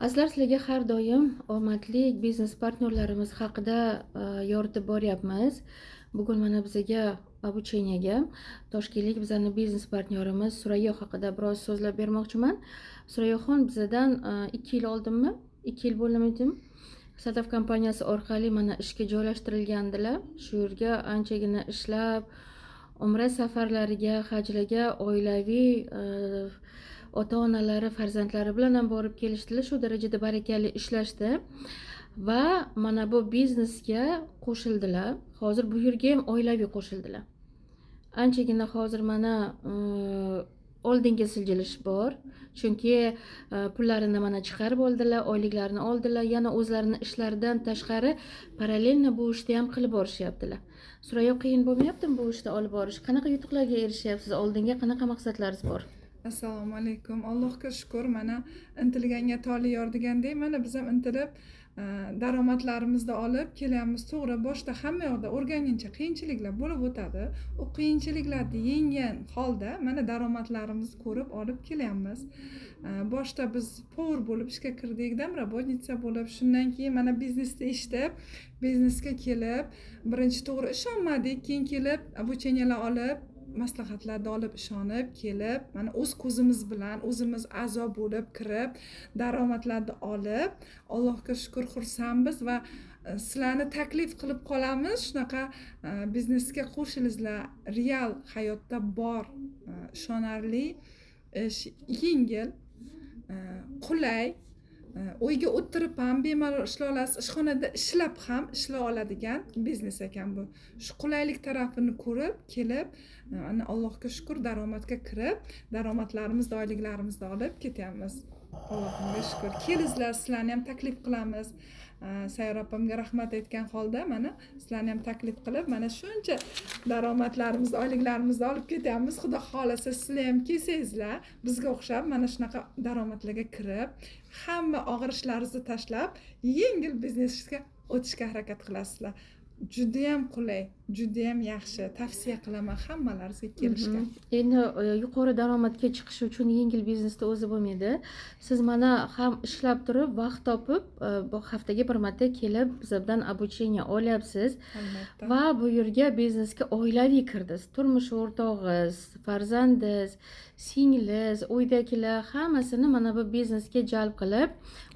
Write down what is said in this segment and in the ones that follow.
Azizlar, sizlarga har doim omadli biznes partnerlarimiz haqida yoritib boryapmiz. Bugun mana bizaga обучениyaga toshkentlik bizani biznes partnerimiz Surayyo haqida biroz so'zlab bermoqchiman. Surayyoxon bizadan 2 yil oldinmi, 2 yil bo'ldimidim, Sadaf kompaniyasi orqali mana ishga joylashtirilgandilar. Shu yerga anchagina ishlab, umra safarlariga, hajlarga oilaviy ota-onalari farzandlari bilan ham borib kelishdilar. Shu darajada barakali ishlashdi va mana bu biznesga qo'shildilar. Hozir bu yerga ham oilaviy qo'shildilar. Anchagina hozir mana oldinga siljilish bor. Chunki pullarini mana chiqarib oldilar, oyliklarini oldilar, yana o'zlarini ishlaridan tashqari parallelni bu ishni ham qilib borishyaptilar. Surayyo, qiyin bo'lmayaptimi bu ishni olib borish? Qanaqa yutuqlarga erishyapsiz? Oldinga qanaqa maqsadlaringiz bor? Assalomu alaykum. Allohga shukr, mana intilganga toli yor degandek, mana biz ham intilib daromadlarimizni olib kelyapmiz. To'g'ri, boshda hamma yoqda o'rganguncha qiyinchiliklar bo'lib o'tadi. U qiyinchiliklarni yenggan holda mana daromadlarimizni ko'rib olib kelyapmiz. Boshda biz povur bo'lib ishga kirdik-da, работница bo'lib, shundan keyin mana biznesda eshitib, biznesga kelib, birinchi to'g'ri ishonmadik, keyin kelib обучениyalar olib, maslahatlarni olib ishonib kelib, mana o'z ko'zimiz bilan o'zimiz a'zo bo'lib kirib, daromadlarni olib, Allohga shukr, xursandmiz va sizlarni taklif qilib qolamiz. Shunaqa biznesga qo'shilinglar. Real hayotda bor, ishonarli ish, yengil, qulay, uyga o'tirib ham bemalol ishlay olasiz, ishxonada ishlab ham ishlay oladigan biznes ekan bu. Shu qulaylik tarafini ko'rib kelib, ana Allohga shukr, daromadga kirib, daromadlarimizni, oyliklarimizni olib ketyapmiz. Allohga shukr. Kelinglar, sizlarni ham taklif qilamiz. Sayyor opamga rahmat aytgan holda mana sizlarni ham taklif qilib, mana shuncha daromadlarimizni, oyliklarimizni olib ketyapmiz. Xudo xolasa sizlar ham kelsangizlar, bizga o'xshab mana shunaqa daromadlarga kirib, hamma og'ir ishlaringizni tashlab, yengil biznesga o'tishga harakat qilasizlar. Juda ham qulay, juda ham yaxshi. Tavsiya qilaman hammalaringizga kelishga. Endi yuqori daromadga chiqish uchun yengil biznesda o'zi bo'lmaydi. Siz mana ham ishlab turib, vaqt topib, bu haftaga bir marta kelib bizdan обучение olyapsiz va bu yerga biznesga oilaviy kirdingiz. Turmush o'rtog'ingiz, farzandingiz, singlingiz, uydagilar hammasini mana bu biznesga jalb qilib,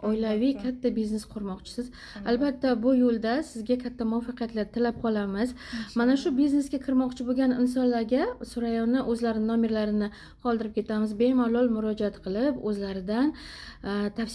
oilaviy katta biznes qurmoqchisiz. Albatta bu yo'lda sizga katta muvaffaqiyatlar tilab qolamiz. Mana shu biznesga kirmoqchi bo'lgan insonlarga Surayyoni o'zlarining nomerlarini qoldirib ketamiz. Bemalol murojaat qilib, o'zlaridan tavsiya